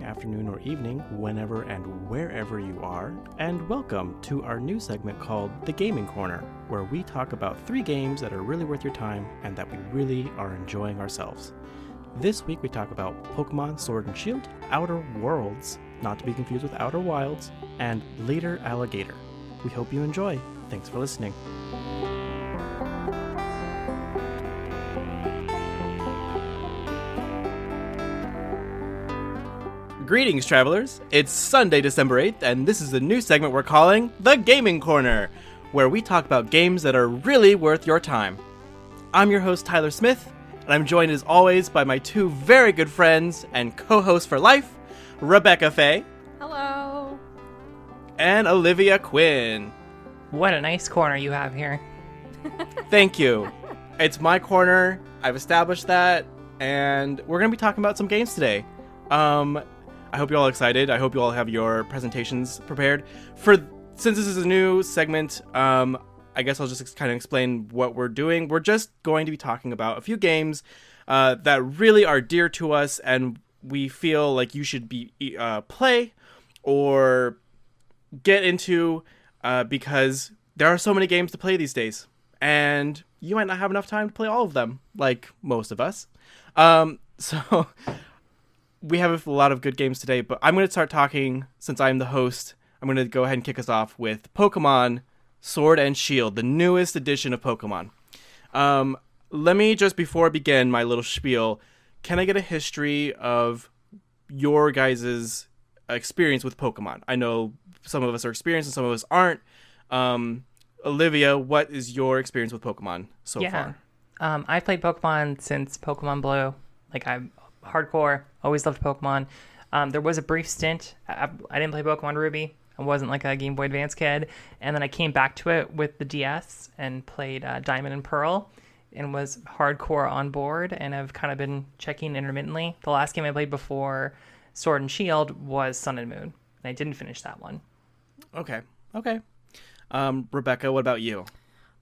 afternoon, or evening, whenever and wherever you are, and welcome to our new segment called The Gaming Corner, where we talk about 3 games that are really worth your time and that we really are enjoying ourselves. This week we talk about Pokemon Sword and Shield, Outer Worlds, not to be confused with Outer Wilds, and Later Alligator. We hope you enjoy. Thanks for listening. Greetings, travelers! It's Sunday, December 8th, and this is a new segment we're calling The Gaming Corner, where we talk about games that are really worth your time. I'm your host, Tyler Smith, and I'm joined as always by my 2 very good friends and co-hosts for life, Rebecca Faye. Hello. And Olivia Quinn. What a nice corner you have here. Thank you. It's my corner, I've established that, and we're going to be talking about some games today. I hope you're all excited. I hope you all have your presentations prepared. Since this is a new segment, I guess I'll just kind of explain what we're doing. We're just going to be talking about a few games that really are dear to us and we feel like you should be play or get into because there are so many games to play these days. And you might not have enough time to play all of them, like most of us. So we have a lot of good games today, but I'm going to start talking, since I'm the host, I'm going to go ahead and kick us off with Pokemon Sword and Shield, the newest edition of Pokemon. Let me just, before I begin my little spiel, can I get a history of your guys' experience with Pokemon? I know some of us are experienced and some of us aren't. Olivia, what is your experience with Pokemon so far? I've played Pokemon since Pokemon Blue. I'm hardcore, always loved Pokemon. There was a brief stint. I didn't play Pokemon Ruby. I wasn't like a Game Boy Advance kid. And then I came back to it with the DS and played Diamond and Pearl and was hardcore on board and have kind of been checking intermittently. The last game I played before Sword and Shield was Sun and Moon. And I didn't finish that one. Okay. Rebecca, what about you?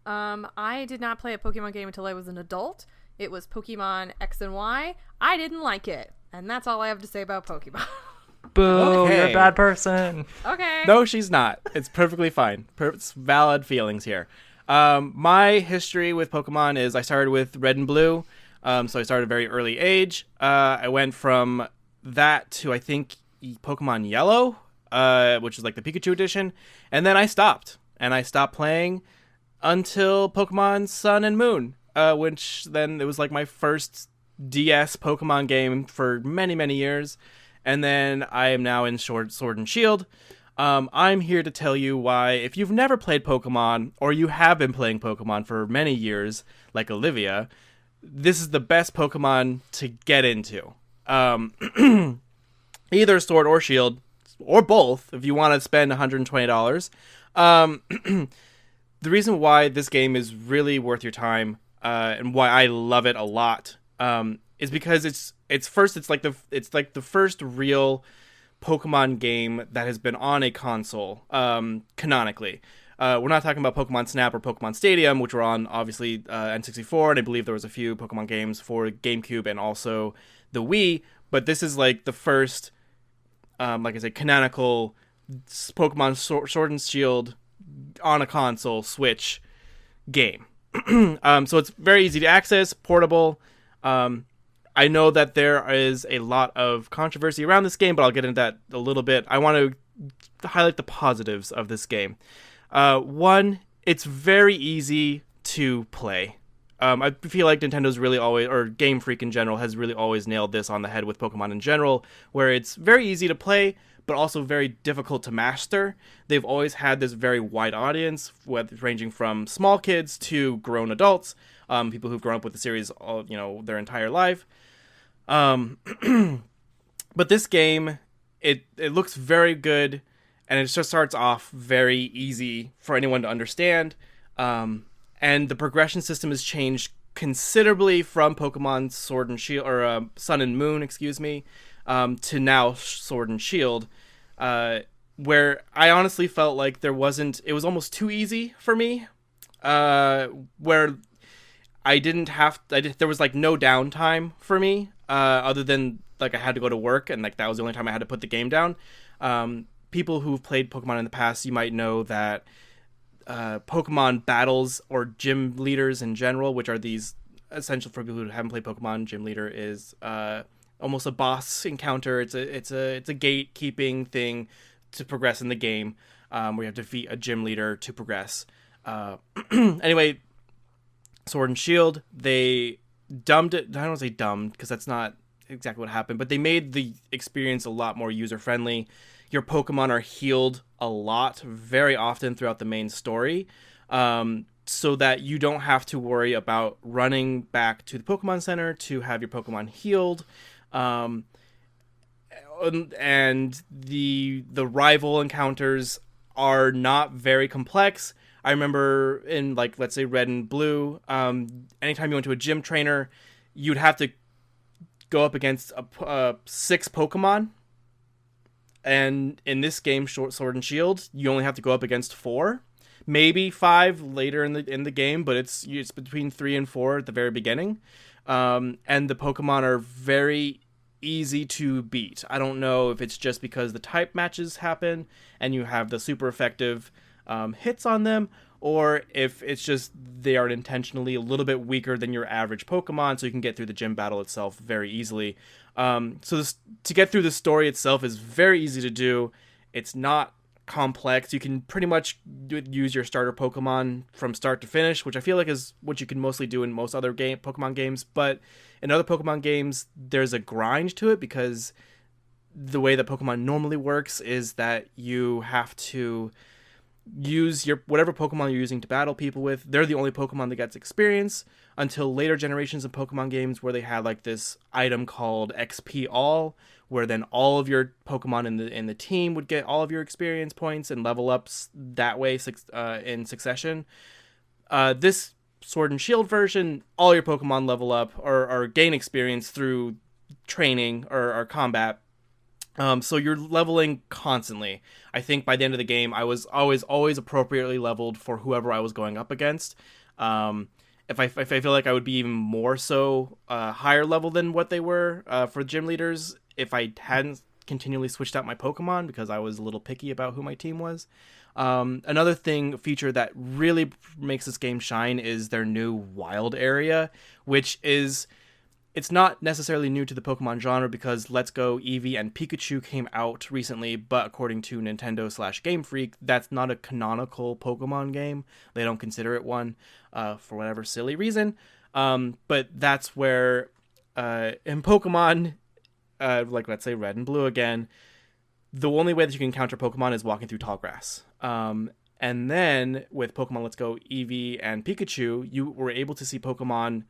I did not play a Pokemon game until I was an adult. It was Pokemon X and Y. I didn't like it. And that's all I have to say about Pokemon. Boo, Okay. You're a bad person. Okay. No, she's not. It's perfectly fine. It's valid feelings here. My history with Pokemon is I started with Red and Blue. So I started at a very early age. I went from that to, I think, Pokemon Yellow, which is like the Pikachu edition. And then I stopped. And I stopped playing until Pokemon Sun and Moon, which then it was like my first DS Pokemon game for many, many years. And then I am now in Sword and Shield. I'm here to tell you why, if you've never played Pokemon, or you have been playing Pokemon for many years, like Olivia, this is the best Pokemon to get into. Either Sword or Shield, or both, if you want to spend $120. The reason why this game is really worth your time, and why I love it a lot, is because it's like the first real Pokemon game that has been on a console, canonically. We're not talking about Pokemon Snap or Pokemon Stadium, which were on obviously N64, and I believe there was a few Pokemon games for GameCube and also the Wii. But this is like the first, like I said, canonical Pokemon Sword and Shield on a console Switch game. So it's very easy to access, portable. I know that there is a lot of controversy around this game, but I'll get into that a little bit. I want to highlight the positives of this game. One, it's very easy to play. I feel like Nintendo's really always, or Game Freak in general, has really always nailed this on the head with Pokemon in general, where it's very easy to play, but also very difficult to master. They've always had this very wide audience, ranging from small kids to grown adults, people who've grown up with the series all, their entire life. But this game, it looks very good, and it just starts off very easy for anyone to understand. And the progression system has changed considerably from Pokemon Sword and Shield, or Sun and Moon, to now Sword and Shield, where I honestly felt like it was almost too easy for me, where there was like no downtime for me. other than like I had to go to work and like that was the only time I had to put the game down. People who've played Pokemon in the past, you might know that Pokemon battles or gym leaders in general, which are these essential for people who haven't played Pokemon. Gym leader is almost a boss encounter. It's a gatekeeping thing to progress in the game, where you have to defeat a gym leader to progress. Anyway, Sword and Shield, they dumbed it. I don't want to say dumbed because that's not exactly what happened, but they made the experience a lot more user friendly. Your Pokemon are healed a lot, very often throughout the main story, so that you don't have to worry about running back to the Pokemon Center to have your Pokemon healed. And the rival encounters are not very complex. I remember in, like, let's say Red and Blue, anytime you went to a gym trainer, you'd have to go up against 6 Pokemon. And in this game, Sword and Shield, you only have to go up against 4, maybe 5 later in the game, but it's between 3 and 4 at the very beginning. And the Pokemon are very easy to beat. I don't know if it's just because the type matches happen and you have the super effective hits on them, or if it's just they are intentionally a little bit weaker than your average Pokemon, so you can get through the gym battle itself very easily. To get through the story itself is very easy to do. It's not complex. You can pretty much use your starter Pokemon from start to finish, which I feel like is what you can mostly do in most other Pokemon games. But in other Pokemon games, there's a grind to it because the way that Pokemon normally works is that you have to use your whatever Pokemon you're using to battle people with. They're the only Pokemon that gets experience until later generations of Pokemon games where they had like this item called XP All, where then all of your Pokemon in the team would get all of your experience points and level ups that way in succession. This Sword and Shield version, all your Pokemon level up or gain experience through training or combat. So you're leveling constantly. I think by the end of the game, I was always appropriately leveled for whoever I was going up against. If I feel like I would be even more so higher level than what they were for gym leaders if I hadn't continually switched out my Pokemon because I was a little picky about who my team was. Another feature that really makes this game shine is their new wild area, which is... It's not necessarily new to the Pokemon genre because Let's Go, Eevee, and Pikachu came out recently, but according to Nintendo/Game Freak, that's not a canonical Pokemon game. They don't consider it one for whatever silly reason. But that's where in Pokemon, like let's say Red and Blue again, the only way that you can encounter Pokemon is walking through tall grass. And then with Pokemon Let's Go, Eevee, and Pikachu, you were able to see Pokemon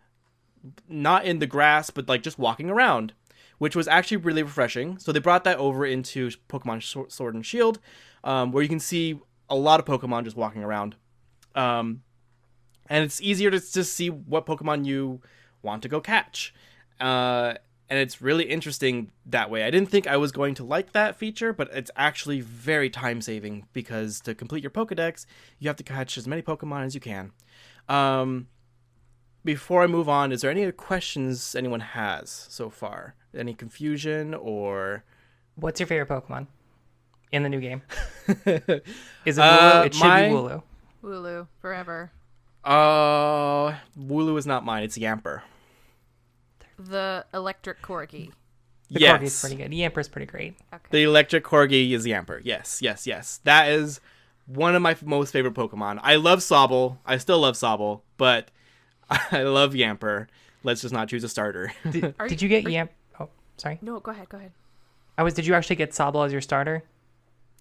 not in the grass, but like just walking around, which was actually really refreshing. So they brought that over into Pokemon Sword and Shield, where you can see a lot of Pokemon just walking around. And it's easier to just see what Pokemon you want to go catch. And it's really interesting that way. I didn't think I was going to like that feature, but it's actually very time-saving because to complete your Pokedex, you have to catch as many Pokemon as you can. Before I move on, is there any other questions anyone has so far? Any confusion or... What's your favorite Pokemon in the new game? Is it Wooloo? It should be Wooloo. Wooloo, forever. Wooloo is not mine. It's Yamper. The electric corgi. The corgi's pretty good. Yamper's pretty great. Okay. The electric corgi is Yamper. Yes. That is one of my most favorite Pokemon. I love Sobble. I still love Sobble, but... I love Yamper. Let's just not choose a starter. Did you get Yamper? Oh, sorry. No, go ahead. Did you actually get Sobble as your starter?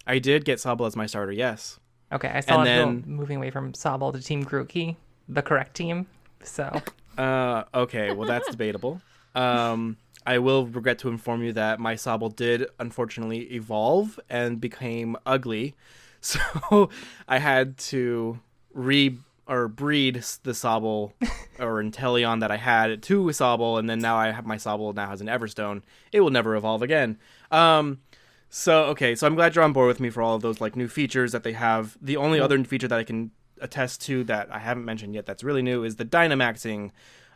I did get Sobble as my starter, yes. Okay, I saw it moving away from Sobble to Team Grookey, the correct team. So. Okay, well that's debatable. I will regret to inform you that my Sobble did unfortunately evolve and became ugly. So I had to breed the Sobble or Inteleon that I had to Sobble, and then now I have my Sobble now has an Everstone. It will never evolve again. So I'm glad you're on board with me for all of those like new features that they have. The only other feature that I can attest to that I haven't mentioned yet that's really new is the Dynamaxing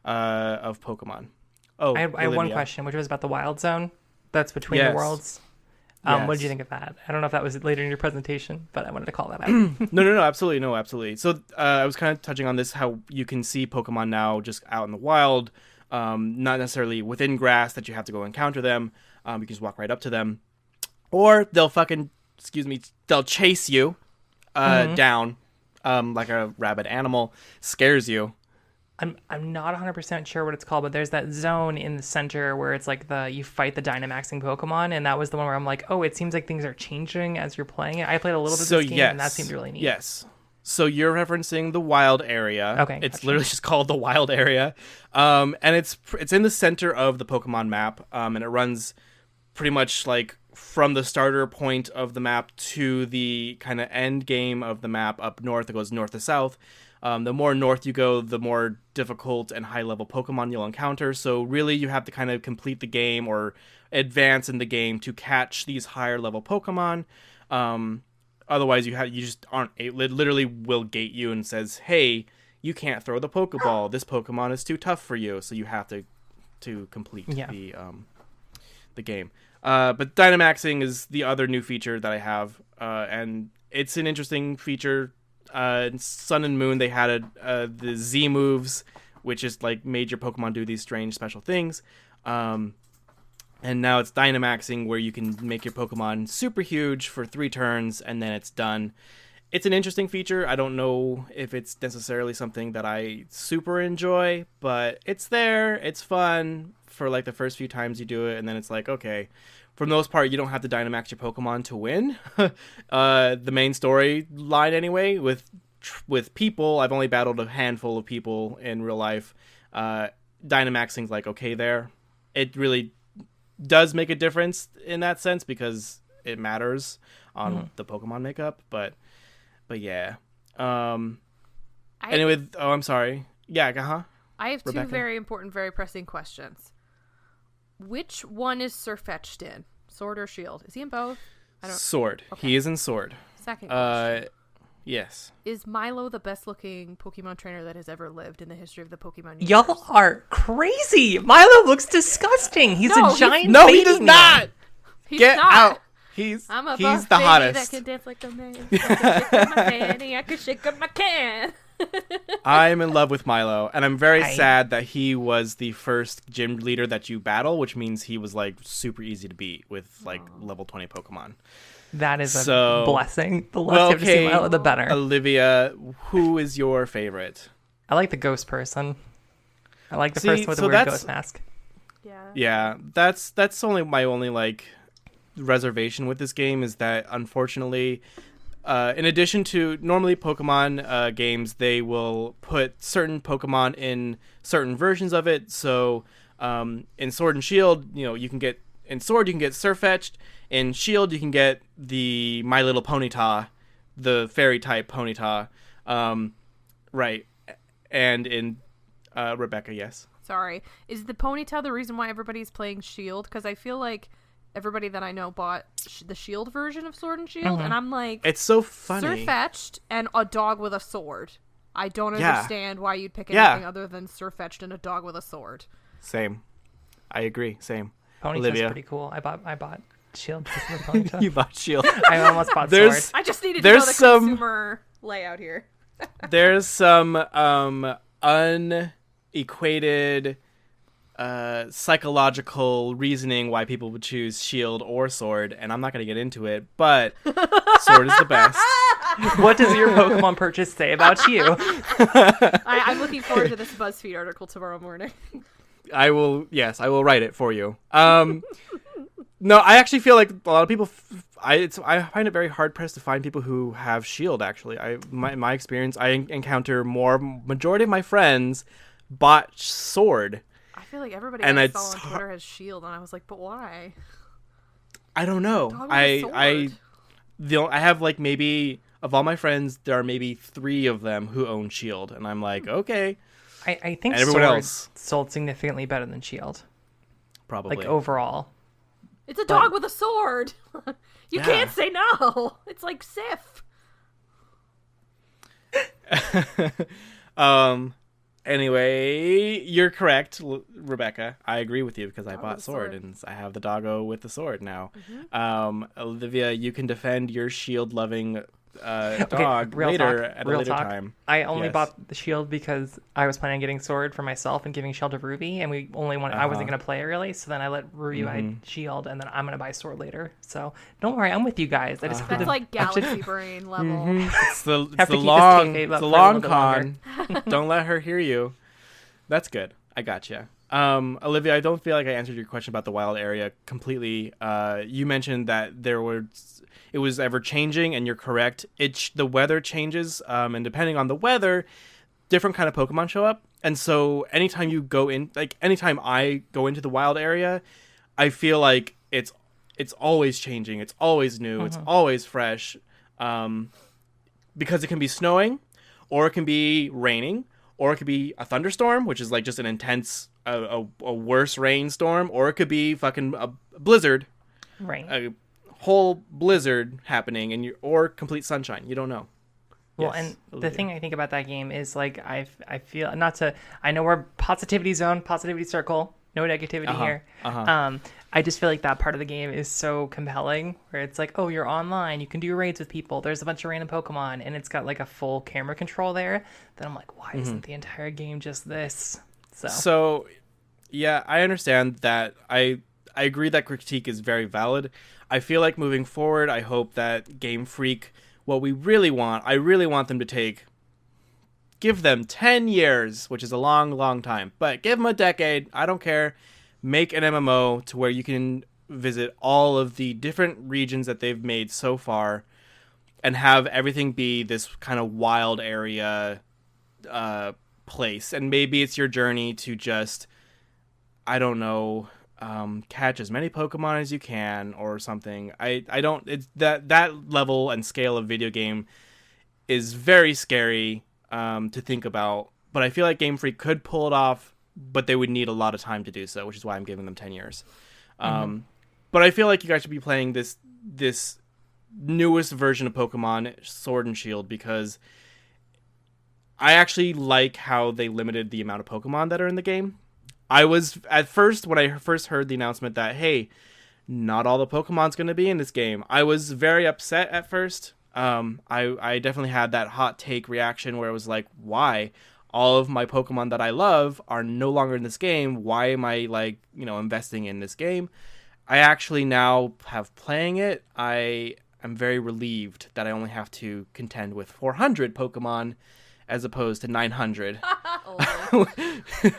of Pokemon. Oh, I had one Olivia. question, which was about the wild zone that's between the Yes. worlds. What did you Yes. think of that? I don't know if that was later in your presentation, but I wanted to call that out. No, absolutely. So I was kind of touching on this, how you can see Pokemon now just out in the wild, not necessarily within grass that you have to go encounter them. You can just walk right up to them, or they'll chase you down like a rabid animal, scares you. I'm not 100% sure what it's called, but there's that zone in the center where it's like you fight the Dynamaxing Pokemon, and that was the one where I'm like, oh, it seems like things are changing as you're playing it. I played a little bit of this game, and that seemed really neat. Yes. So you're referencing the wild area. Okay, It's gotcha. literally just called the wild area. And it's in the center of the Pokemon map. And it runs pretty much like from the starter point of the map to the kind of end game of the map up north. It goes north to south. The more north you go, the more difficult and high level Pokemon you'll encounter. So really you have to kind of complete the game or advance in the game to catch these higher level Pokemon. Otherwise, you just aren't. It literally will gate you and says, "Hey, you can't throw the Pokeball. This Pokemon is too tough for you." So you have to complete the game. But Dynamaxing is the other new feature that I have, and it's an interesting feature. In Sun and Moon, they had the Z moves, which is like made your Pokemon do these strange special things. And now it's Dynamaxing, where you can make your Pokemon super huge for 3 turns, and then it's done. It's an interesting feature. I don't know if it's necessarily something that I super enjoy, but it's there. It's fun for like the first few times you do it, and then it's like, okay. For the most part, you don't have to Dynamax your Pokemon to win. The main story line, anyway, with people, I've only battled a handful of people in real life. Dynamaxing's like okay there. It really does make a difference in that sense because it matters on the Pokemon makeup, but yeah. Anyway, I'm sorry. Yeah, I have Rebecca? 2 very important, very pressing questions. Which one is Sirfetch'd in? Sword or Shield? Is he in both? Sword. Okay. He is in Sword. Second question. Yes. Is Milo the best looking Pokemon trainer that has ever lived in the history of the Pokemon universe? Y'all are crazy. Milo looks disgusting. He's No, a giant No, he baby does man. not. He's Get not. out. He's I'm a he's buff the baby hottest. that can dance like a man. I can shake up my fanny, I can shake up my can. I'm in love with Milo, and I'm very I- sad that he was the first gym leader that you battle, which means he was like super easy to beat with like level 20 Pokemon. That is a So- blessing. The less you have to see Milo, the better. Olivia, who is your favorite? I like the ghost person. I like the See, person with the so weird that's- ghost mask. Yeah. Yeah, that's only my only like reservation with this game is that unfortunately, in addition to normally Pokemon games, they will put certain Pokemon in certain versions of it. So in Sword and Shield, you can get in Sword you can get Sirfetch'd. In Shield you can get the My Little Ponyta, the fairy type Ponyta, right? And in Rebecca, yes. Sorry. Is the Ponyta the reason why everybody's playing Shield? Because I feel like everybody that I know bought the Shield version of Sword and Shield, and I'm like, It's so funny. Sirfetch'd and a dog with a sword. I don't Yeah. understand why you'd pick Yeah. anything other than Sirfetch'd and a dog with a sword. Same. I agree. Same. Ponyta's Olivia. pretty cool. I bought Shield just for the Ponyta. You bought Shield. I almost bought There's- Sword. I just needed to know There's the some- consumer layout here. There's some unequated psychological reasoning why people would choose Shield or Sword, and I'm not going to get into it, but Sword is the best. What does your Pokemon purchase say about you? I'm looking forward to this BuzzFeed article tomorrow morning. I will write it for you. No, I actually feel like a lot of people. I find it very hard pressed to find people who have Shield. Actually, in my experience, I encounter majority of my friends bought Sword. I feel like everybody And I it's saw on Twitter has Shield, and I was like, but why? I don't know. Dog with a sword. I have like maybe of all my friends, there are maybe 3 of them who own Shield, and I'm like, okay, I think And everyone Sword else. sold significantly better than Shield. probably. Like overall. It's a dog with a sword. You Yeah. can't say no. It's like Sif. Anyway, you're correct, Rebecca. I agree with you because I bought with a sword, sword. and I have the doggo with the sword now. Olivia, you can defend your shield-loving dog real later talk, at a real later talk. time. I only Yes. bought the shield because I was planning on getting sword for myself and giving shield to Ruby, and we only wanted. I wasn't gonna play it really, so then I let Ruby buy shield, and then I'm gonna buy sword later. So don't worry, I'm with you guys. I just That's like galaxy brain level. It's the Have to keep this long, kayfabe it's up the for a long little bit longer. con. Don't let her hear you. That's good. I gotcha. Olivia, I don't feel like I answered your question about the wild area completely. You mentioned that it was ever changing, and you're correct. The weather changes, and depending on the weather, different kind of Pokemon show up. And so anytime I go into the wild area, I feel like it's always changing. It's always new. It's always fresh. Because it can be snowing, or it can be raining, or it could be a thunderstorm, which is like just an intense, a worse rainstorm, or it could be fucking a blizzard, Right. a whole blizzard happening, or complete sunshine. You don't know. Well, Yes, and the Olivia. thing I think about that game is like I feel not to. I know we're positivity zone, positivity circle, no negativity here. I just feel like that part of the game is so compelling, where it's like, oh, you're online, you can do raids with people. There's a bunch of random Pokemon, and it's got like a full camera control there. Then I'm like, why isn't the entire game just this? So, yeah, I understand that. I agree that critique is very valid. I feel like moving forward, I hope that Game Freak, what we really want, I really want them to give them 10 years, which is a long, long time, but give them a decade. I don't care. Make an MMO to where you can visit all of the different regions that they've made so far and have everything be this kind of wild area place. And maybe it's your journey to just, I don't know, catch as many Pokemon as you can or something. I don't, it's that level and scale of video game is very scary to think about, but I feel like Game Freak could pull it off, but they would need a lot of time to do so, which is why I'm giving them 10 years. But I feel like you guys should be playing this newest version of Pokemon, Sword and Shield, because I actually like how they limited the amount of Pokemon that are in the game. I was, at first, when I first heard the announcement that, hey, not all the Pokemon's going to be in this game, I was very upset at first. I definitely had that hot take reaction where it was like, why? All of my Pokemon that I love are no longer in this game. Why am I, investing in this game? I actually now have playing it. I am very relieved that I only have to contend with 400 Pokemon as opposed to 900.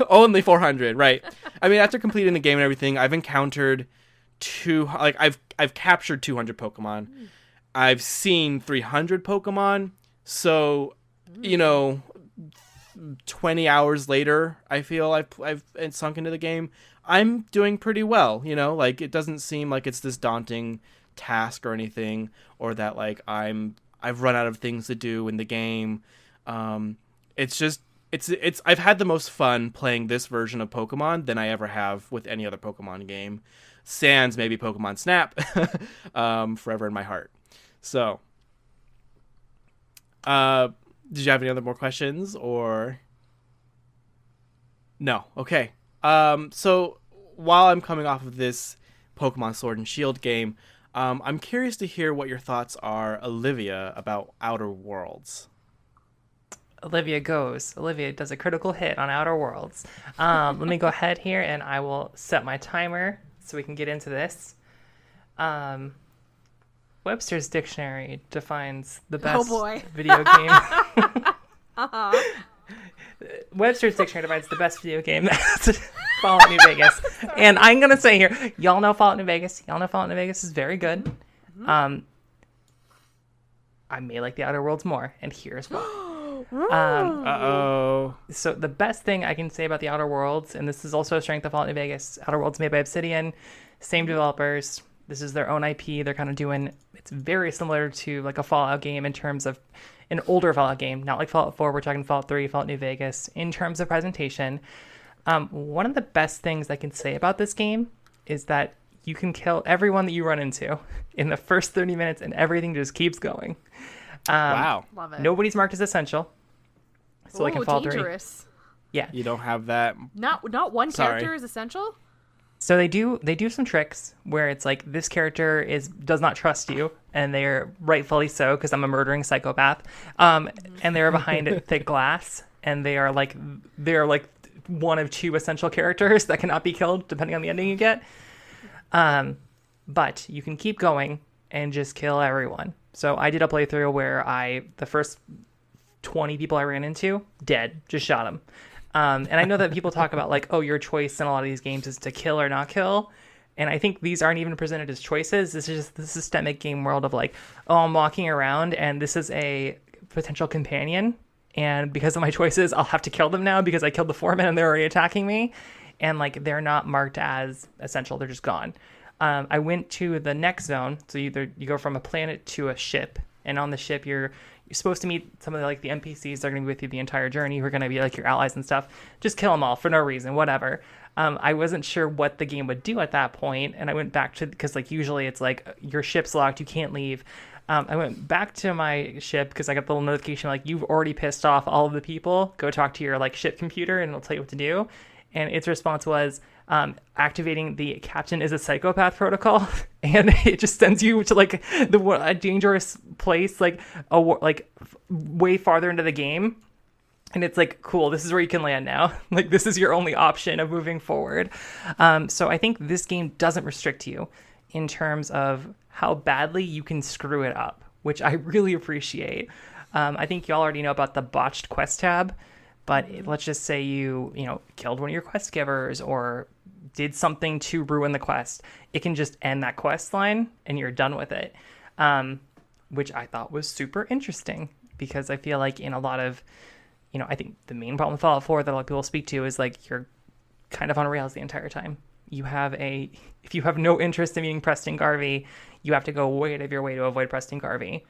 Only 400, right? I mean, after completing the game and everything, I've encountered I've captured 200 Pokemon. I've seen 300 Pokemon. So, 20 hours later, I feel I've sunk into the game. I'm doing pretty well, it doesn't seem like it's this daunting task or anything, or that I've run out of things to do in the game. It's just I've had the most fun playing this version of Pokemon than I ever have with any other Pokemon game. Sans maybe Pokemon Snap, forever in my heart. So, did you have any other more questions or? No. Okay. So while I'm coming off of this Pokemon Sword and Shield game, I'm curious to hear what your thoughts are, Olivia, about Outer Worlds. Olivia does a critical hit on Outer Worlds. Let me go ahead here and I will set my timer so we can get into this. Webster's Dictionary defines the best video game. Webster's Dictionary defines the best video game as Fallout New Vegas. And I'm going to say here, y'all know Fallout New Vegas. Y'all know Fallout New Vegas is very good. I may like the Outer Worlds more, and here's why. So the best thing I can say about the Outer Worlds, and this is also a strength of Fallout New Vegas, Outer Worlds made by Obsidian, same developers. This is their own IP. They're kind of doing, it's very similar to like a Fallout game in terms of an older Fallout game, not like Fallout 4. We're talking Fallout 3, Fallout New Vegas. In terms of presentation, one of the best things I can say about this game is that you can kill everyone that you run into in the first 30 minutes and everything just keeps going. Wow. Love it. Nobody's marked as essential. So like in Fallout 3. Dangerous. Yeah. You don't have that. Not one Sorry. character is essential. So they do some tricks where it's like this character does not trust you, and they're rightfully so because I'm a murdering psychopath. And they're behind thick glass, and they're like one of two essential characters that cannot be killed depending on the ending you get. But you can keep going and just kill everyone. So I did a playthrough where the first 20 people I ran into, dead, just shot them. And I know that people talk about like, oh, your choice in a lot of these games is to kill or not kill. And I think these aren't even presented as choices. This is just the systemic game world of like, oh, I'm walking around and this is a potential companion. And because of my choices, I'll have to kill them now because I killed the foreman and they're already attacking me. And like, they're not marked as essential. They're just gone. I went to the next zone. So you go from a planet to a ship. And on the ship, you're supposed to meet some of the NPCs that are going to be with you the entire journey, who are going to be like your allies and stuff. Just kill them all for no reason, whatever. I wasn't sure what the game would do at that point, and I went back to, because like usually it's like your ship's locked, you can't leave. I went back to my ship because I got the little notification like, you've already pissed off all of the people. Go talk to your like ship computer and it'll tell you what to do. And its response was activating the captain is a psychopath protocol, and it just sends you to like a dangerous place, like way farther into the game. And it's like, cool, this is where you can land now. Like, this is your only option of moving forward. So I think this game doesn't restrict you in terms of how badly you can screw it up, which I really appreciate. I think y'all already know about the botched quest tab. But let's just say you killed one of your quest givers or did something to ruin the quest. It can just end that quest line and you're done with it, which I thought was super interesting because I feel like in a lot of, I think the main problem with Fallout 4 that a lot of people speak to is like you're kind of on rails the entire time. If you have no interest in meeting Preston Garvey, you have to go way out of your way to avoid Preston Garvey.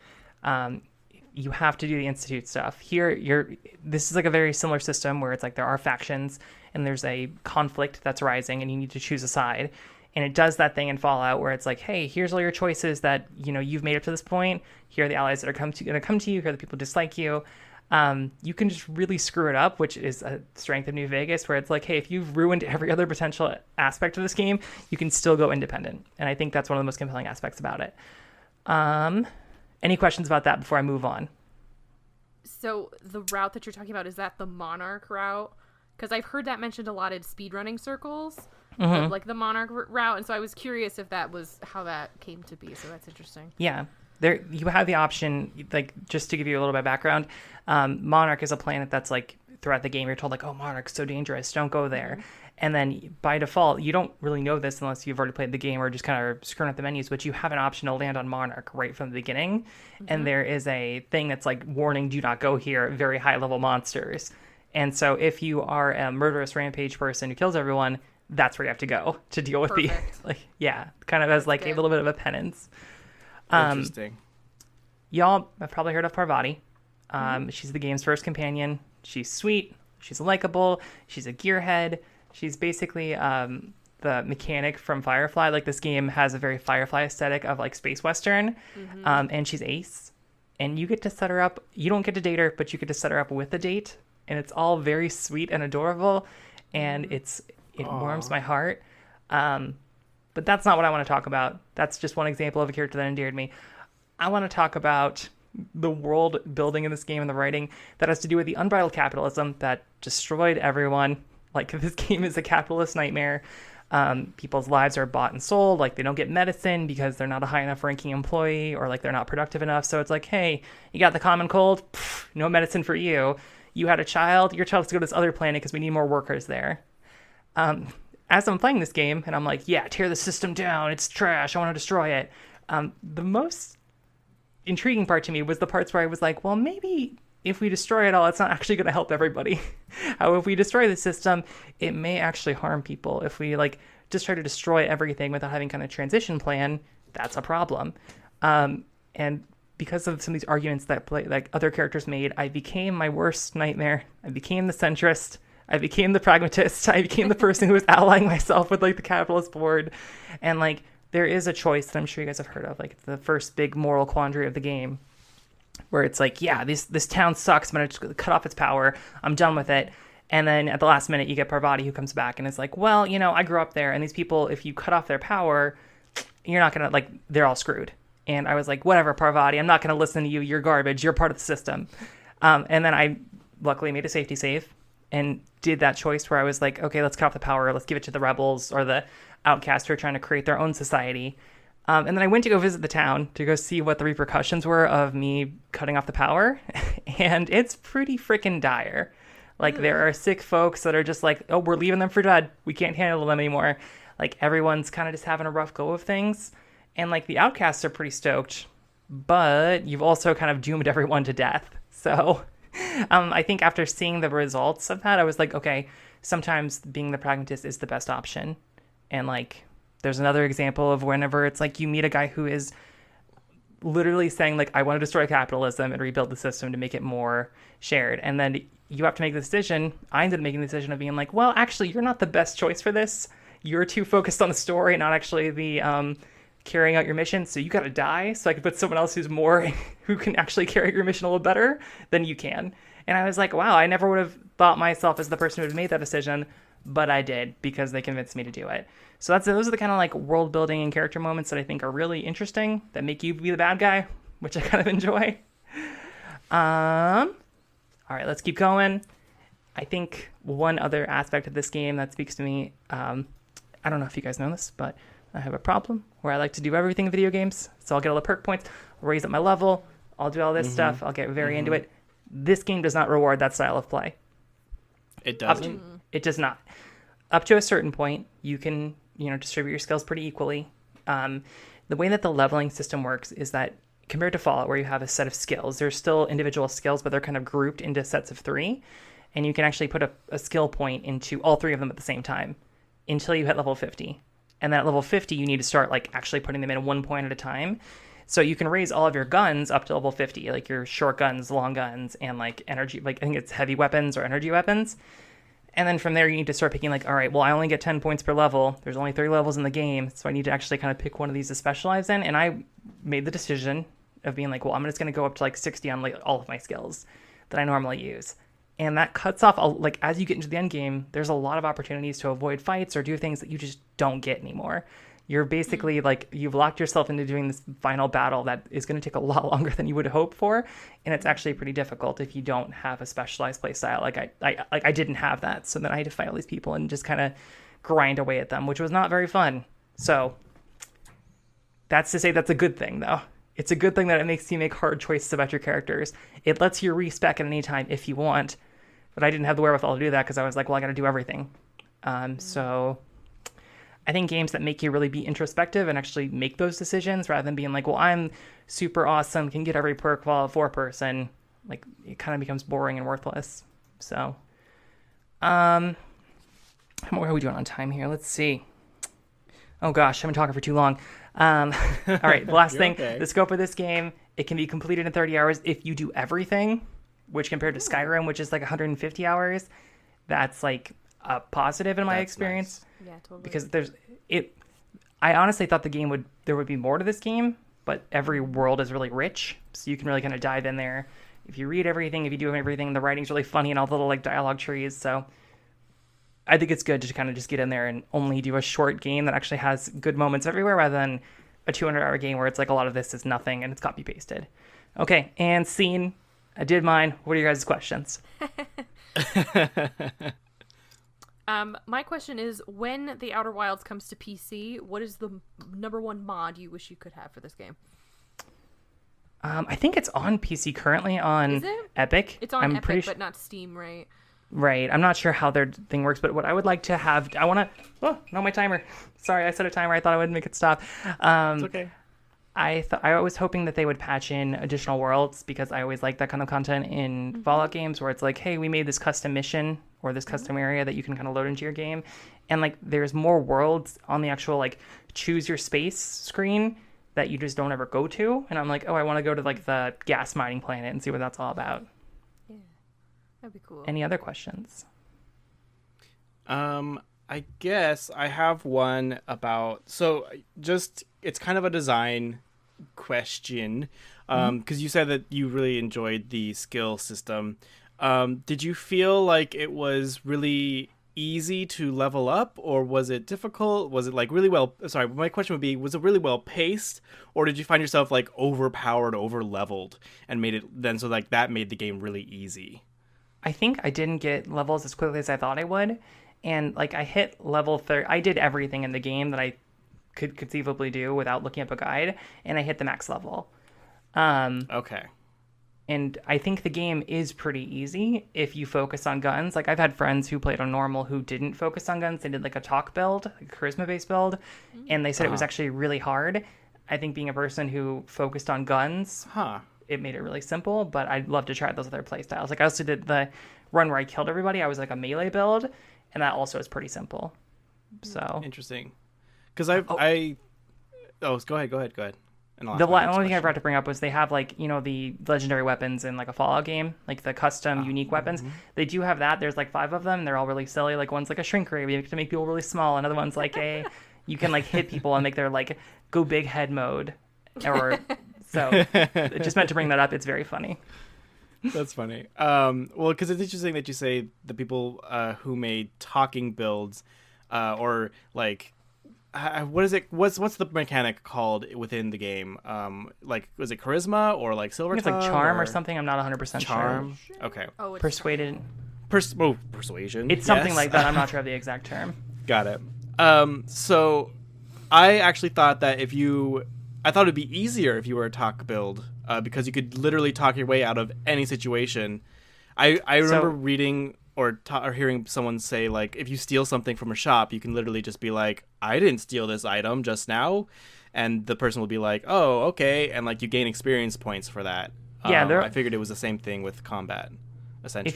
You have to do the Institute stuff. Here, this is like a very similar system where it's like there are factions and there's a conflict that's rising and you need to choose a side. And it does that thing in Fallout where it's like, hey, here's all your choices that, you've made up to this point. Here are the allies that are going to come to you. Here are the people who dislike you. You can just really screw it up, which is a strength of New Vegas, where it's like, hey, if you've ruined every other potential aspect of this game, you can still go independent. And I think that's one of the most compelling aspects about it. Any questions about that before I move on? So the route that you're talking about, is that the Monarch route? Because I've heard that mentioned a lot in speedrunning circles, like the Monarch route. And so I was curious if that was how that came to be. So that's interesting. Yeah. There, you have the option, like, just to give you a little bit of background, Monarch is a planet that's like, throughout the game, you're told like, oh, Monarch's so dangerous, don't go there. And then by default, you don't really know this unless you've already played the game or just kind of screwing up the menus, but you have an option to land on Monarch right from the beginning. And there is a thing that's like, warning, do not go here, very high level monsters. And so if you are a murderous rampage person who kills everyone, that's where you have to go to deal with Perfect. kind of as like Good. a little bit of a penance. Interesting. Y'all have probably heard of Parvati. She's the game's first companion. She's sweet. She's likable. She's a gearhead. She's basically the mechanic from Firefly. Like, this game has a very Firefly aesthetic of like space western. And she's ace. And you get to set her up. You don't get to date her, but you get to set her up with a date. And it's all very sweet and adorable. And it warms my heart. But that's not what I want to talk about. That's just one example of a character that endeared me. I want to talk about the world building in this game and the writing that has to do with the unbridled capitalism that destroyed everyone. Like, this game is a capitalist nightmare. People's lives are bought and sold. Like, they don't get medicine because they're not a high enough ranking employee, or like they're not productive enough. So it's like, hey, you got the common cold? Pfft, no medicine for you. You had a child? Your child has to go to this other planet because we need more workers there. As I'm playing this game, and I'm like, yeah, tear the system down. It's trash. I want to destroy it. The most intriguing part to me was the parts where I was like, well, maybe if we destroy it all, it's not actually going to help everybody. How if we destroy the system, it may actually harm people. If we like just try to destroy everything without having kind of transition plan, that's a problem. And because of some of these arguments that like other characters made, I became my worst nightmare. I became the centrist. I became the pragmatist. I became the person who was allying myself with like the capitalist board. And like, there is a choice that I'm sure you guys have heard of. Like, it's the first big moral quandary of the game, where it's like, yeah, this town sucks. I'm going to cut off its power. I'm done with it. And then at the last minute, you get Parvati who comes back and is like, well, I grew up there. And these people, if you cut off their power, you're not going to, they're all screwed. And I was like, whatever, Parvati, I'm not going to listen to you. You're garbage. You're part of the system. And then I luckily made a safety save and did that choice where I was like, okay, let's cut off the power. Let's give it to the rebels or the outcasts who are trying to create their own society. And then I went to go visit the town to go see what the repercussions were of me cutting off the power. And it's pretty freaking dire. There are sick folks that are just like, oh, we're leaving them for dead. We can't handle them anymore. Everyone's kind of just having a rough go of things. And, the outcasts are pretty stoked. But you've also kind of doomed everyone to death. So I think after seeing the results of that, I was like, okay, sometimes being the pragmatist is the best option. And, there's another example of whenever it's you meet a guy who is literally saying, I want to destroy capitalism and rebuild the system to make it more shared. And then you have to make the decision. I ended up making the decision of being well, actually, you're not the best choice for this. You're too focused on the story, not actually the carrying out your mission. So you got to die so I can put someone else who can actually carry out your mission a little better than you can. And I was like, wow, I never would have thought myself as the person who had made that decision, but I did because they convinced me to do it. So those are the kind of world building and character moments that I think are really interesting that make you be the bad guy, which I kind of enjoy. All right, let's keep going. I think one other aspect of this game that speaks to me, I don't know if you guys know this, but I have a problem where I like to do everything in video games. So I'll get all the perk points, raise up my level, I'll do all this stuff, I'll get very into it. This game does not reward that style of play. It doesn't? It does not. Up to a certain point, you can, distribute your skills pretty equally. The way that the leveling system works is that compared to Fallout, where you have a set of skills, there's still individual skills, but they're kind of grouped into sets of 3. And you can actually put a skill point into all 3 of them at the same time until you hit level 50. And then at level 50, you need to start actually putting them in 1 point at a time. So you can raise all of your guns up to level 50, your short guns, long guns, and energy, I think it's heavy weapons or energy weapons. And then from there, you need to start picking all right, well, I only get 10 points per level. There's only 3 levels in the game. So I need to actually kind of pick one of these to specialize in. And I made the decision of being well, I'm just going to go up to 60 on all of my skills that I normally use. And that cuts off, as you get into the end game, there's a lot of opportunities to avoid fights or do things that you just don't get anymore. You're basically you've locked yourself into doing this final battle that is going to take a lot longer than you would hope for. And it's actually pretty difficult if you don't have a specialized play style. I didn't have that. So then I had to fight all these people and just kind of grind away at them, which was not very fun. So that's to say that's a good thing, though. It's a good thing that it makes you make hard choices about your characters. It lets you respec at any time if you want. But I didn't have the wherewithal to do that because I was well, I got to do everything. So I think games that make you really be introspective and actually make those decisions rather than being well, I'm super awesome, can get every perk while a 4-person, it kind of becomes boring and worthless. So, how are we doing on time here? Let's see. Oh gosh, I've been talking for too long. All right, the last thing, okay. The scope of this game, it can be completed in 30 hours if you do everything, which compared to Skyrim, which is 150 hours, that's a positive in my experience. Nice. Yeah, totally. Because I honestly thought there would be more to this game, but every world is really rich, so you can really kind of dive in there. If you read everything, if you do everything, the writing's really funny and all the little dialogue trees, so I think it's good to kind of just get in there and only do a short game that actually has good moments everywhere rather than a 200-hour game where it's a lot of this is nothing and it's copy-pasted. Okay, and scene. I did mine. What are your guys' questions? My question is, when The Outer Wilds comes to PC, what is the number 1 mod you wish you could have for this game? I think it's on PC currently on Epic. It's on Epic, but not Steam, right? Right. I'm not sure how their thing works, but what I would like to have... I want to... Oh, no, my timer. Sorry, I set a timer. I thought I would make it stop. It's okay. I was hoping that they would patch in additional worlds because I always like that kind of content in Fallout games where it's hey, we made this custom mission or this custom area that you can kind of load into your game. And there's more worlds on the actual choose your space screen that you just don't ever go to. And I'm oh, I want to go to the gas mining planet and see what that's all about. Yeah, that'd be cool. Any other questions? I guess I have one about, it's kind of a design question, because you said that you really enjoyed the skill system. Did you feel like it was really easy to level up, or was it difficult? Was it like really well? Sorry, my question would be: was it really well paced, or did you find yourself like overpowered, over leveled, and made it then so like that made the game really easy? I think I didn't get levels as quickly as I thought I would. And like I hit level 30. I did everything in the game that I could conceivably do without looking up a guide, and I hit the max level. Okay. And I think the game is pretty easy if you focus on guns. Like I've had friends who played on normal who didn't focus on guns. They did like a talk build, like a charisma based build, and they said it was actually really hard. I think being a person who focused on guns, it made it really simple, but I'd love to try those other play styles. Like I also did the run where I killed everybody. I was like a melee build, and that also is pretty simple. So interesting. Because go ahead. And the only thing I forgot to bring up was they have like, you know, the legendary weapons in like a Fallout game, like the custom unique weapons. They do have that. There's like 5 of them. They're all really silly. Like one's like a shrink ray to make people really small. Another one's like you can like hit people and make their like go big head mode. Or so just meant to bring that up. It's very funny. That's funny. Well, because it's interesting that you say the people who made talking builds, or like, what is it? What's the mechanic called within the game? Like, was it charisma or like silver? It's like charm or something. I'm not 100% charm. sure. Okay. Oh, it's Persuaded. Persuasion. It's something like that. I'm not sure of the exact term. Got it. So I actually thought that I thought it'd be easier if you were a talk build, because you could literally talk your way out of any situation. I remember reading or hearing someone say, like, if you steal something from a shop, you can literally just be like, I didn't steal this item just now. And the person will be like, oh, okay. And like you gain experience points for that. Yeah, I figured it was the same thing with combat, essentially.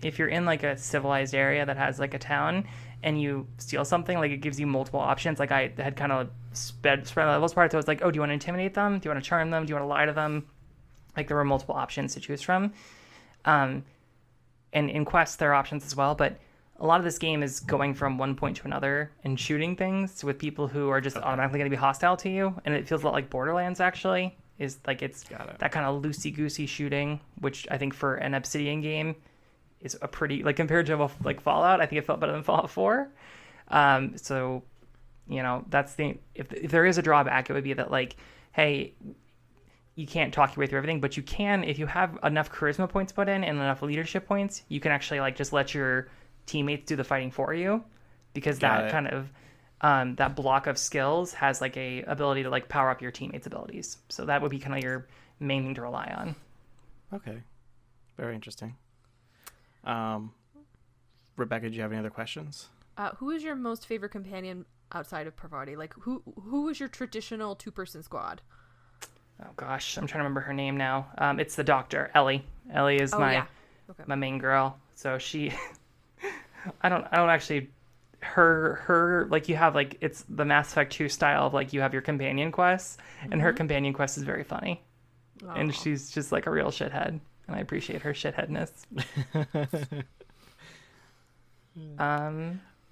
If you're in like a civilized area that has like a town and you steal something, like it gives you multiple options. Like I had kind of spread the levels part. So I was like, oh, do you want to intimidate them? Do you want to charm them? Do you want to lie to them? Like there were multiple options to choose from. And in quests, there are options as well, but a lot of this game is going from one point to another and shooting things with people who are just automatically going to be hostile to you. And it feels a lot like Borderlands, actually. Is like it's that kind of loosey-goosey shooting, which I think for an Obsidian game is a pretty, like compared to like Fallout, I think it felt better than Fallout 4. So, you know, that's if there is a drawback, it would be that like, hey, you can't talk your way through everything, but you can, if you have enough charisma points put in and enough leadership points, you can actually like just let your teammates do the fighting for you, because that kind of that block of skills has like a ability to like power up your teammates' abilities. So that would be kind of your main thing to rely on. Okay, very interesting. Rebecca, do you have any other questions? Who is your most favorite companion outside of Parvati? Like who is your traditional 2-person squad? Oh gosh, I'm trying to remember her name now. It's the doctor, Ellie. Ellie is my main girl. So she, I don't actually, her like you have like it's the Mass Effect 2 style of like you have your companion quests, and her companion quest is very funny, and she's just like a real shithead, and I appreciate her shitheadness.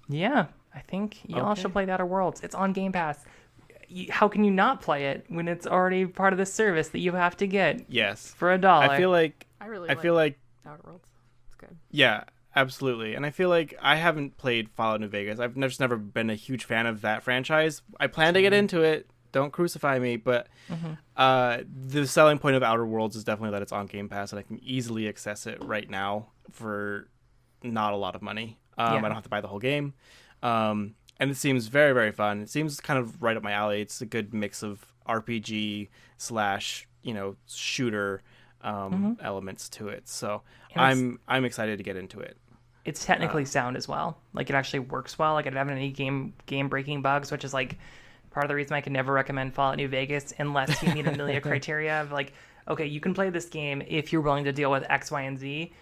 Yeah, I think y'all should play The Outer Worlds. It's on Game Pass. How can you not play it when it's already part of the service that you have to get? Yes, for $1. I feel like Outer Worlds. It's good. Yeah, absolutely. And I feel like I haven't played Fallout New Vegas. I've just never been a huge fan of that franchise. I plan to get into it. Don't crucify me, but the selling point of Outer Worlds is definitely that it's on Game Pass and I can easily access it right now for not a lot of money. I don't have to buy the whole game. And it seems very, very fun. It seems kind of right up my alley. It's a good mix of RPG / shooter elements to it. So I'm excited to get into it. It's technically sound as well. Like it actually works well. Like it doesn't have any game breaking bugs, which is like part of the reason I can never recommend Fallout New Vegas unless you meet Amelia criteria of like, okay, you can play this game if you're willing to deal with X, Y, and Z.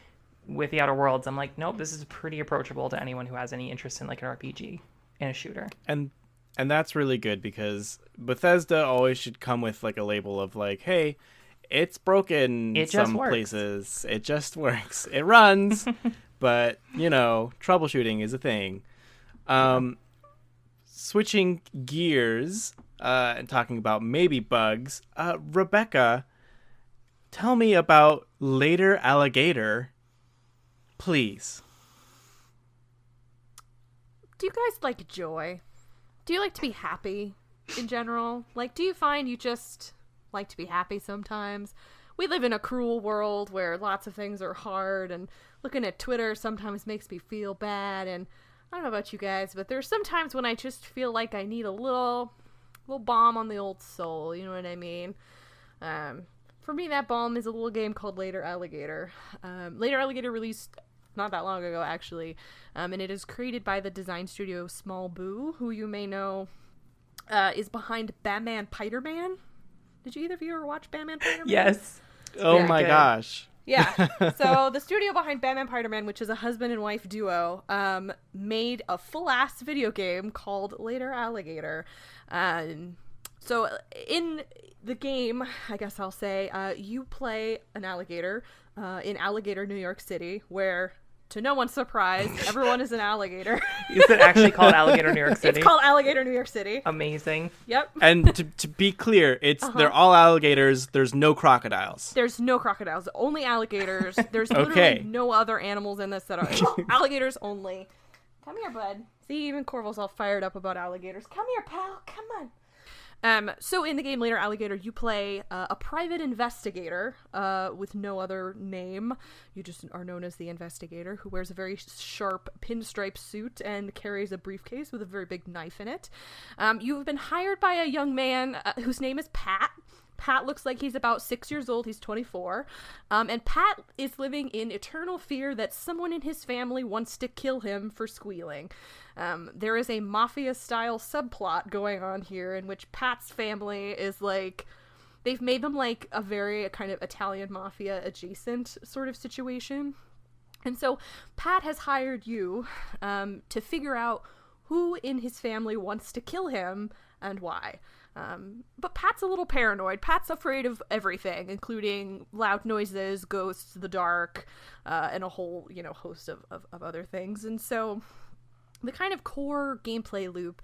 With The Outer Worlds, I'm like, nope, this is pretty approachable to anyone who has any interest in like an RPG and a shooter. And that's really good because Bethesda always should come with like a label of like, hey, it's broken some places. It just works. It runs, but troubleshooting is a thing. Switching gears and talking about maybe bugs, Rebecca, tell me about Later Alligator. Please. Do you guys like joy? Do you like to be happy in general? Like, do you find you just like to be happy sometimes? We live in a cruel world where lots of things are hard, and looking at Twitter sometimes makes me feel bad. And I don't know about you guys, but there's sometimes when I just feel like I need a little balm on the old soul. You know what I mean? For me, that balm is a little game called Later Alligator. Later Alligator released not that long ago, actually, and it is created by the design studio Smallbu, who you may know is behind Batman Spider-Man. Did you either of you ever watch Batman Spider-Man? Yes. Oh Yeah, my good. gosh. Yeah. So the studio behind Batman Spider-Man, which is a husband and wife duo, made a full-ass video game called Later Alligator. So in the game, I guess I'll say, you play an alligator in Alligator, New York City, where, to no one's surprise, everyone is an alligator. Is it actually called Alligator New York City? It's called Alligator, New York City. Amazing. Yep. And to be clear, they're all alligators. There's no crocodiles. There's no crocodiles, only alligators. There's Okay. literally no other animals in this that are alligators only. Come here, bud. See, even Corval's all fired up about alligators. Come here, pal. Come on. So in the game Later Alligator, you play a private investigator with no other name. You just are known as the investigator, who wears a very sharp pinstripe suit and carries a briefcase with a very big knife in it. You've been hired by a young man whose name is Pat. Pat looks like he's about 6 years old. He's 24. And Pat is living in eternal fear that someone in his family wants to kill him for squealing. There is a mafia-style subplot going on here in which Pat's family is like... They've made them like a very kind of Italian mafia adjacent sort of situation. And so Pat has hired you to figure out who in his family wants to kill him and why. But Pat's a little paranoid. Pat's afraid of everything, including loud noises, ghosts, the dark, and a whole, host of other things. And so the kind of core gameplay loop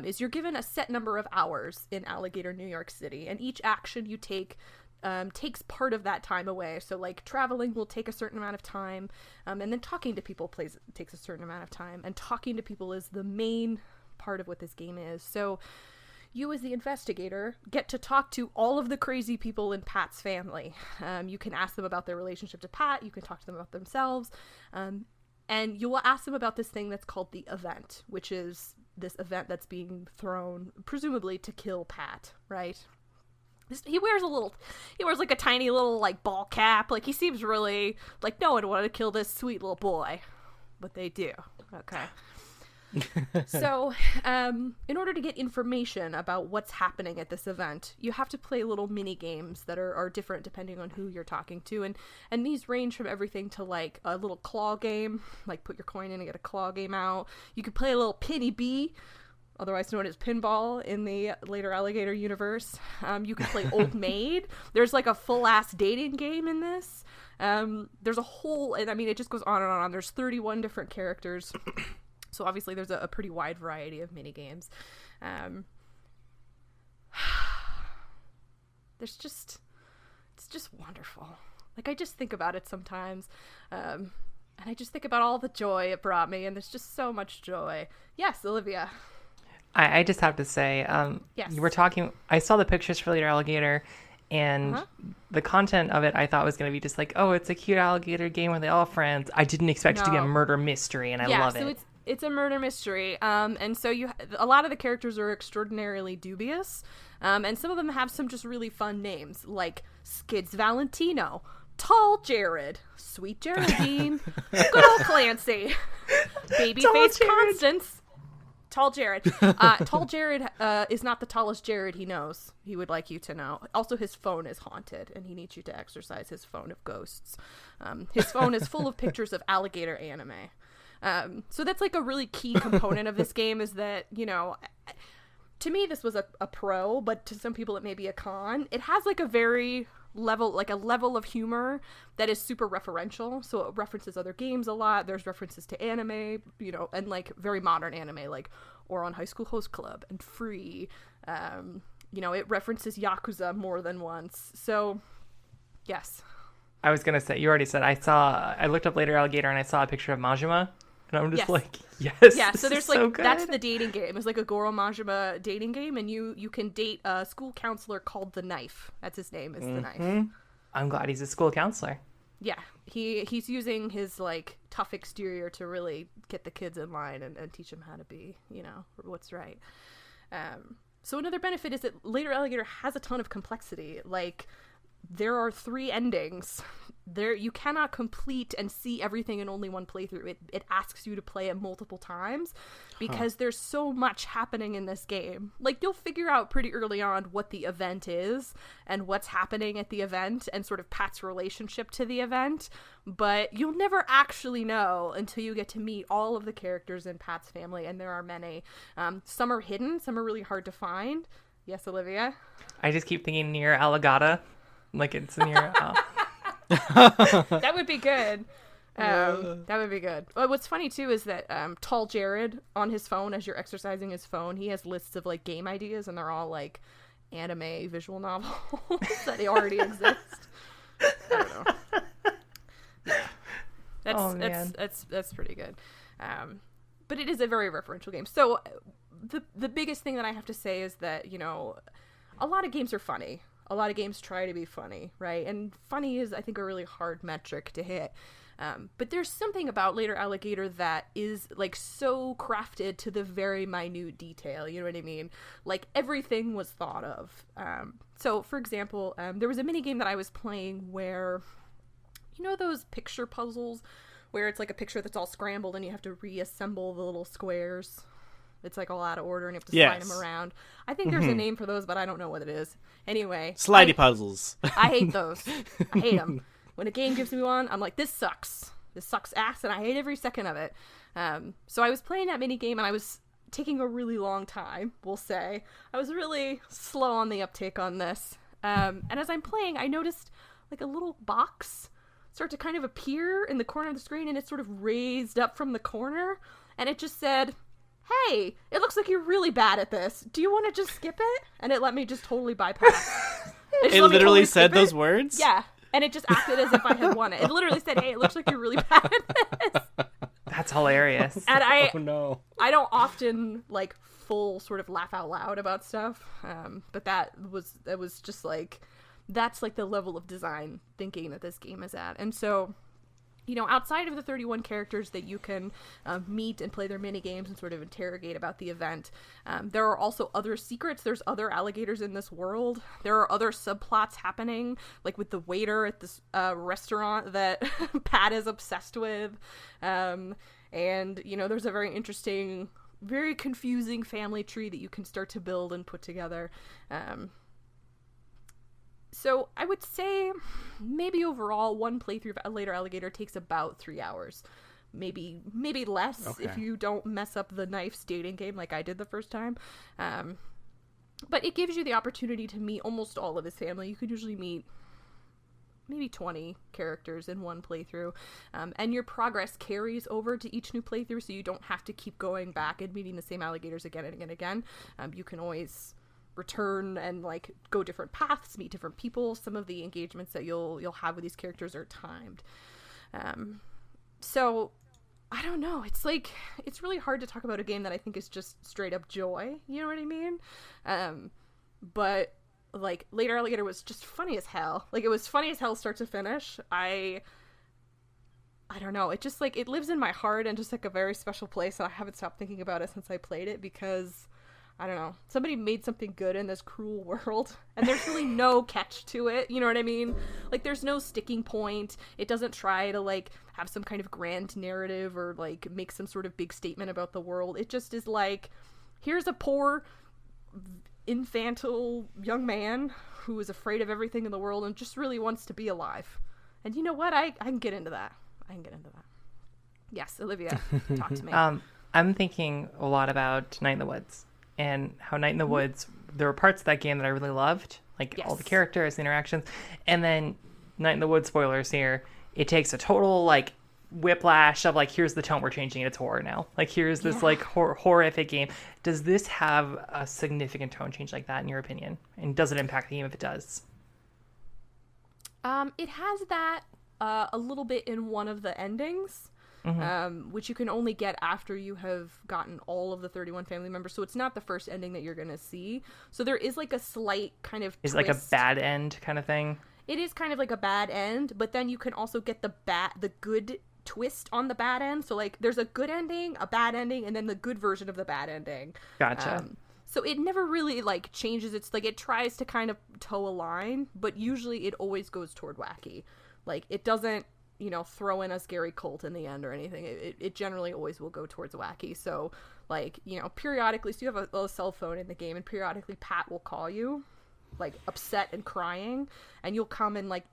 is you're given a set number of hours in Alligator, New York City, and each action you take takes part of that time away. So, like, traveling will take a certain amount of time, and then talking to people takes a certain amount of time, and talking to people is the main part of what this game is. So you as the investigator get to talk to all of the crazy people in Pat's family. You can ask them about their relationship to Pat, you can talk to them about themselves, and you will ask them about this thing that's called the event, which is this event that's being thrown, presumably to kill Pat, right? He wears like a tiny little, like, ball cap. Like, he seems really, like, no one wanted to kill this sweet little boy. But they do. Okay. So, in order to get information about what's happening at this event, you have to play little mini games that are different depending on who you're talking to, and these range from everything to, like, a little claw game, like put your coin in and get a claw game out. You could play a little Penny Bee, otherwise known as pinball in the Later Alligator universe. You could play Old Maid. There's like a full-ass dating game in this. There's a whole, and I mean, it just goes on and on. There's 31 different characters. So obviously there's a pretty wide variety of mini games. It's just wonderful. Like, I just think about it sometimes. And I just think about all the joy it brought me, and there's just so much joy. Yes, Olivia. I just have to say, Yes. you were talking, I saw the pictures for Later Alligator, and the content of it I thought was going to be just like, oh, it's a cute alligator game where they're all friends. I didn't expect it to be a murder mystery, and I love it. It's a murder mystery, and so a lot of the characters are extraordinarily dubious, and some of them have some just really fun names, like Skids Valentino, Tall Jared, Sweet Geraldine, Good Old Clancy, Babyface Constance, Tall Jared. Tall Jared is not the tallest Jared he knows. He would like you to know. Also, his phone is haunted, and he needs you to exorcise his phone of ghosts. His phone is full of pictures of alligator anime. So that's like a really key component of this game, is that, to me this was a pro, but to some people it may be a con. It has like a level of humor that is super referential. So it references other games a lot. There's references to anime, and like very modern anime, like Ouran High School Host Club and Free. It references Yakuza more than once. So yes, I was gonna say, you already said. I looked up Later Alligator and I saw a picture of Majima, and I'm just like, yes. Yeah, so there's like so good. that's the dating game. It's like a Goro Majima dating game, and you can date a school counselor called the Knife. That's his name. Is the Knife. I'm glad he's a school counselor. Yeah, he's using his like tough exterior to really get the kids in line and teach them how to be, what's right. So another benefit is that Later Alligator has a ton of complexity. Like, there are 3 endings. You cannot complete and see everything in only one playthrough. It asks you to play it multiple times because there's so much happening in this game. Like, you'll figure out pretty early on what the event is and what's happening at the event and sort of Pat's relationship to the event, but you'll never actually know until you get to meet all of the characters in Pat's family, and there are many. Some are hidden, some are really hard to find. Yes, Olivia? I just keep thinking near Alligator. Like it's near... That would be good. That would be good. Well, what's funny too is that Tall Jared on his phone, as you're exercising his phone, he has lists of like game ideas, and they're all like anime visual novels that already exist. I don't know. Yeah. That's pretty good. But it is a very referential game. So the biggest thing that I have to say is that a lot of games are funny. A lot of games try to be funny, right? And funny is, I think, a really hard metric to hit. But there's something about Later Alligator that is, like, so crafted to the very minute detail, you know what I mean? Like, everything was thought of. So, for example, there was a minigame that I was playing where, those picture puzzles where it's, like, a picture that's all scrambled and you have to reassemble the little squares? It's like all out of order and you have to slide them around. I think there's a name for those, but I don't know what it is. Anyway. Slidey puzzles. I hate those. I hate them. When a game gives me one, I'm like, this sucks. This sucks ass, and I hate every second of it. So I was playing that mini game, and I was taking a really long time, we'll say. I was really slow on the uptake on this. And as I'm playing, I noticed like a little box start to kind of appear in the corner of the screen, and it sort of raised up from the corner, and it just said, hey, it looks like you're really bad at this. Do you want to just skip it? And it let me just totally bypass. It literally said those words? Yeah. And it just acted as if I had won it. It literally said, hey, it looks like you're really bad at this. That's hilarious. And Oh, no. I don't often, like, full sort of laugh out loud about stuff. But that was just, like, that's, like, the level of design thinking that this game is at. And so... outside of the 31 characters that you can meet and play their mini games and sort of interrogate about the event, there are also other secrets. There's other alligators in this world. There are other subplots happening, like with the waiter at this restaurant that Pat is obsessed with. And, there's a very interesting, very confusing family tree that you can start to build and put together. So I would say maybe overall one playthrough of Later Alligator takes about 3 hours. Maybe less if you don't mess up the Knife's dating game like I did the first time. But it gives you the opportunity to meet almost all of his family. You could usually meet maybe 20 characters in one playthrough. And your progress carries over to each new playthrough, so you don't have to keep going back and meeting the same alligators again and again and again. You can always... return and like go different paths, meet different people. Some of the engagements that you'll have with these characters are timed. So I don't know. It's like it's really hard to talk about a game that I think is just straight up joy. You know what I mean? But like Later Alligator was just funny as hell. Like it was funny as hell start to finish. I don't know. It just like it lives in my heart and just like a very special place. And I haven't stopped thinking about it since I played it because. I don't know. Somebody made something good in this cruel world, and there's really no catch to it. You know what I mean? Like, there's no sticking point. It doesn't try to, like, have some kind of grand narrative or, like, make some sort of big statement about the world. It just is like, here's a poor, infantile young man who is afraid of everything in the world and just really wants to be alive. And you know what? I can get into that. Yes, Olivia, talk to me. I'm thinking a lot about Night in the Woods. And how Night in the Woods, there were parts of that game that I really loved, like all the characters, the interactions. And then Night in the Woods, spoilers here, it takes a total, like, whiplash of, like, here's the tone, we're changing it, it's horror now. Like, here's this, like, horrific game. Does this have a significant tone change like that, in your opinion? And does it impact the game if it does? It has that a little bit in one of the endings, which you can only get after you have gotten all of the 31 family members. So it's not the first ending that you're going to see. So there is like a slight kind of Is twist. it like a bad end kind of thing? It is kind of like a bad end, but then you can also get the good twist on the bad end. So like there's a good ending, a bad ending, and then the good version of the bad ending. Gotcha. So it never really like changes. It's like it tries to kind of toe a line, but usually it always goes toward wacky. Like it doesn't, throw in a scary cult in the end or anything. It generally always will go towards wacky. So like, periodically, so you have a cell phone in the game, and periodically Pat will call you, like upset and crying, and you'll come and like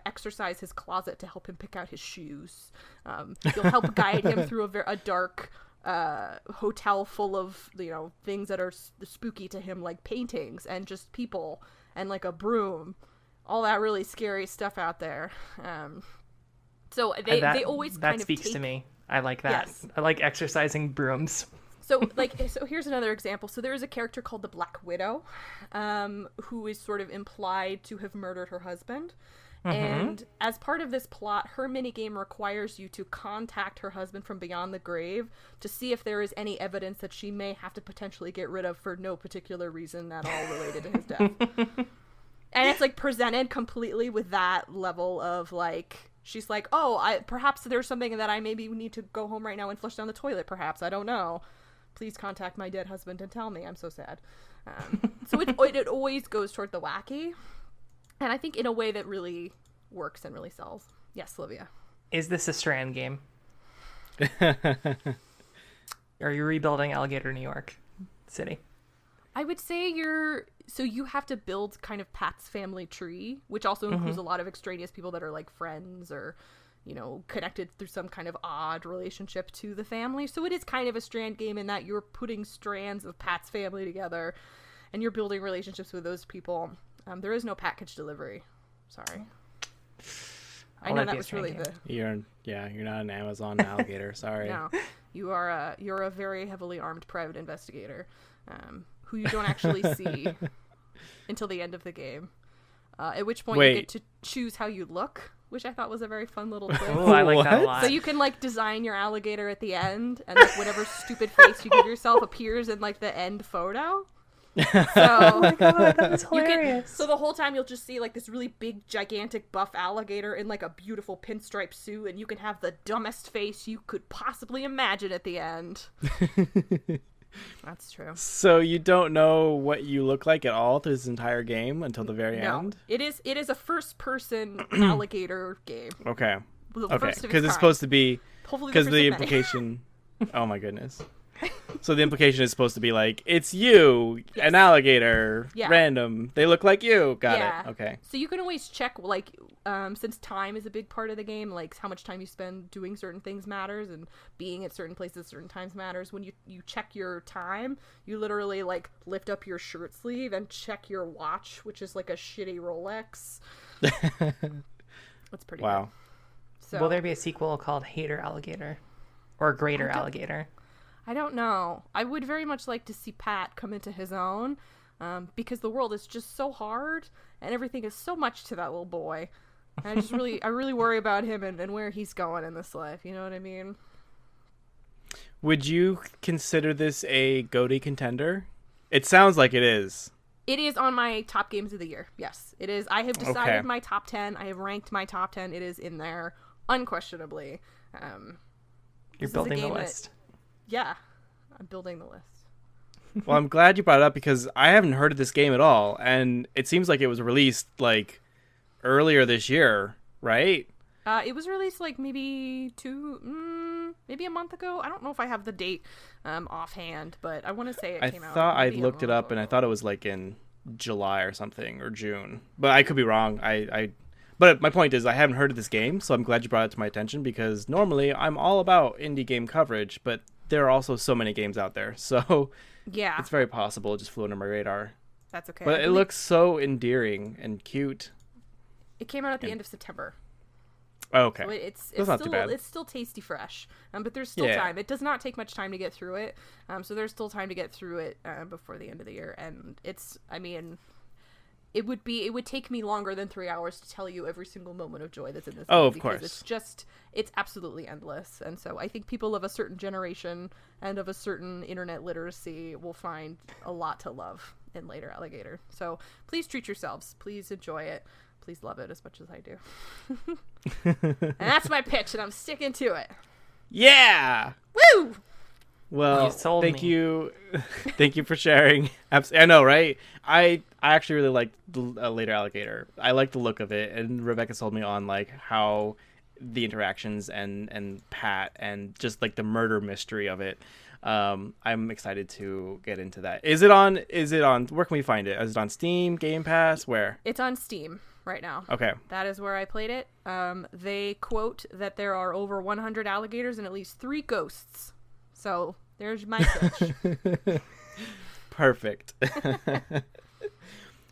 exercise his closet to help him pick out his shoes. You'll help guide him through a dark hotel full of things that are spooky to him, like paintings and just people and like a broom, all that really scary stuff out there. So they always kind of speaks to me. I like that. Yes. I like exercising brooms. So here's another example. So there is a character called the Black Widow, who is sort of implied to have murdered her husband. And as part of this plot, her minigame requires you to contact her husband from beyond the grave to see if there is any evidence that she may have to potentially get rid of for no particular reason at all related to his death. And it's like presented completely with that level of like, she's like, oh, perhaps there's something that I maybe need to go home right now and flush down the toilet, perhaps. I don't know. Please contact my dead husband and tell me. I'm so sad. So it always goes toward the wacky. And I think in a way that really works and really sells. Yes, Livia. Is this a Strand game? Are you rebuilding Alligator, New York City? I would say you have to build kind of Pat's family tree, which also includes a lot of extraneous people that are like friends or, connected through some kind of odd relationship to the family. So it is kind of a Strand game in that you're putting strands of Pat's family together and you're building relationships with those people. There is no package delivery. Sorry. I know that was really You're not an Amazon Alligator. Sorry. No, you're a very heavily armed private investigator, who you don't actually see until the end of the game. At which point you get to choose how you look, which I thought was a very fun little twist. Oh, I like that a lot. So you can like design your alligator at the end, and like whatever stupid face you give yourself appears in like the end photo. So, oh my god, that's hilarious. So the whole time you'll just see like this really big, gigantic, buff alligator in like a beautiful pinstripe suit, and you can have the dumbest face you could possibly imagine at the end. That's true. So you don't know what you look like at all through this entire game until the very end? It is a first-person alligator game. Okay. Okay, because it's supposed to be... Hopefully because the implication... Oh my goodness. So the implication is supposed to be like, it's you, an alligator, random. They look like you. Got it. Okay. So you can always check, like, since time is a big part of the game, like how much time you spend doing certain things matters, and being at certain places at certain times matters. When you check your time, you literally like lift up your shirt sleeve and check your watch, which is like a shitty Rolex. That's pretty wow. Good. So, will there be a sequel called Hater Alligator or Greater Alligator? I don't know. I would very much like to see Pat come into his own, because the world is just so hard and everything is so much to that little boy. And I really worry about him and where he's going in this life. You know what I mean? Would you consider this a GOTY contender? It sounds like it is. It is on my top games of the year. Yes, it is. I have decided my top 10. I have ranked my top 10. It is in there unquestionably. You're building the list. Yeah, I'm building the list. Well, I'm glad you brought it up because I haven't heard of this game at all, and it seems like it was released like earlier this year, right? It was released like maybe maybe a month ago. I don't know if I have the date offhand, but I want to say it came out. I thought I looked it up, and I thought it was like in July or something, or June, but I could be wrong. But my point is, I haven't heard of this game, so I'm glad you brought it to my attention because normally I'm all about indie game coverage, but there are also so many games out there, so yeah, it's very possible it just flew under my radar. That's okay. But it looks so endearing and cute. It came out at the end of September. Oh, okay. So it's not still too bad. It's still tasty fresh, but there's still time. It does not take much time to get through it, so there's still time to get through it before the end of the year. And it's, I mean, it would take me longer than 3 hours to tell you every single moment of joy that's in this Oh, game, of because course. it's absolutely endless. And so I think people of a certain generation and of a certain internet literacy will find a lot to love in Later Alligator. So please treat yourselves. Please enjoy it. Please love it as much as I do. And that's my pitch, and I'm sticking to it. Yeah. Woo! Well, You sold thank me. you. Thank you for sharing. I know, right? I actually really like the Later Alligator. I like the look of it, and Rebecca sold me on like how the interactions and Pat and just like the murder mystery of it. I'm excited to get into that. Is it on? Where can we find it? Is it on Steam, Game Pass? Where? It's on Steam right now. Okay. That is where I played it. They quote that there are over 100 alligators and at least 3 ghosts. So there's my pitch. Perfect.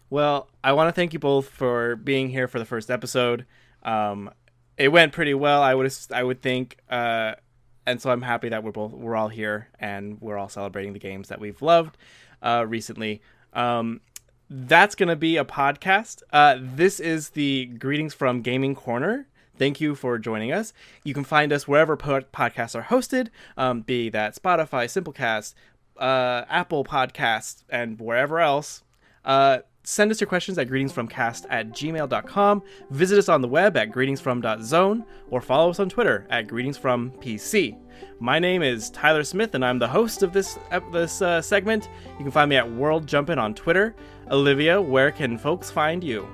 Well, I want to thank you both for being here for the first episode. It went pretty well, I would think, and so I'm happy that we're all here and we're all celebrating the games that we've loved recently. That's gonna be a podcast. This is the Greetings from Gaming Corner. Thank you for joining us. You can find us wherever podcasts are hosted, be that Spotify, Simplecast, Apple Podcasts, and wherever else. Send us your questions at greetingsfromcast@gmail.com. Visit us on the web at greetingsfrom.zone, or follow us on Twitter at greetingsfrompc. My name is Tyler Smith, and I'm the host of this segment. You can find me at WorldJumpin' on Twitter. Olivia, where can folks find you?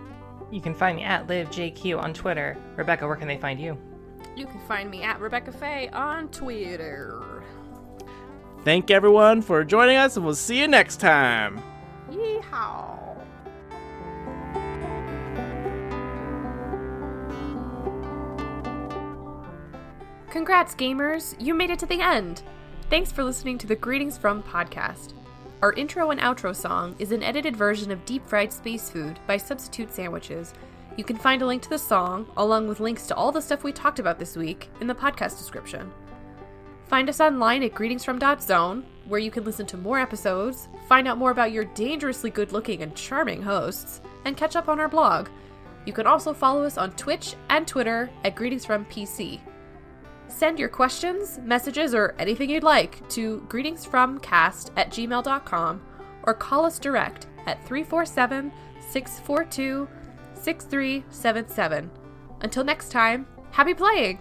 You can find me at LiveJQ on Twitter. Rebecca, where can they find you? You can find me at Rebecca Faye on Twitter. Thank everyone for joining us, and we'll see you next time. Yeehaw. Congrats, gamers! You made it to the end! Thanks for listening to the Greetings From podcast. Our intro and outro song is an edited version of Deep Fried Space Food by Substitute Sandwiches. You can find a link to the song, along with links to all the stuff we talked about this week, in the podcast description. Find us online at greetingsfrom.zone, where you can listen to more episodes, find out more about your dangerously good-looking and charming hosts, and catch up on our blog. You can also follow us on Twitch and Twitter at greetingsfrompc. Send your questions, messages, or anything you'd like to greetingsfromcast@gmail.com, or call us direct at 347-642-6377. Until next time, happy playing!